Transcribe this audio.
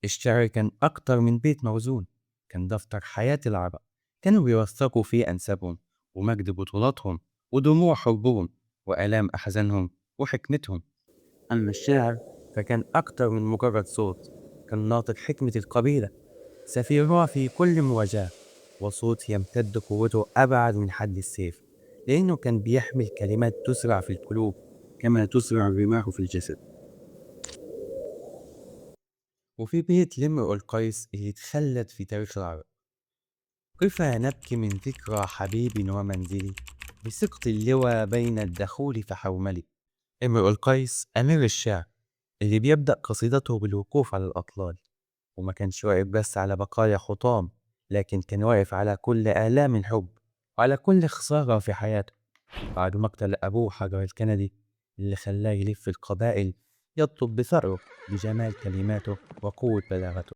الشعر كان أكتر من بيت موزون، كان دفتر حياة العرب. كانوا بيوثقوا فيه أنسابهم ومجد بطولاتهم ودموع حبهم وآلام أحزانهم وحكمتهم. أما الشعر فكان أكتر من مجرد صوت، كان ناطق حكمة القبيلة، سفيرها في كل مواجهة، وصوت يمتد قوته أبعد من حد السيف، لأنه كان بيحمل كلمات تسرع في القلوب كما تسرع الرماح في الجسد. وفي بيت لامرؤ القيس اللي اتخلد في تاريخ العرب: كيف نبكي من ذكرى حبيب ومنزلي، بسقط اللوى بين الدخول فحوملي. امرؤ القيس أمير الشعر اللي بيبدأ قصيدته بالوقوف على الأطلال، وما كانش واقف بس على بقايا حطام، لكن كان واقف على كل آلام الحب وعلى كل خسارة في حياته. بعد مقتل أبوه حجر الكندي اللي خلاه يلف القبائل يطلب بثأره بجمال كلماته وقوة بلاغته.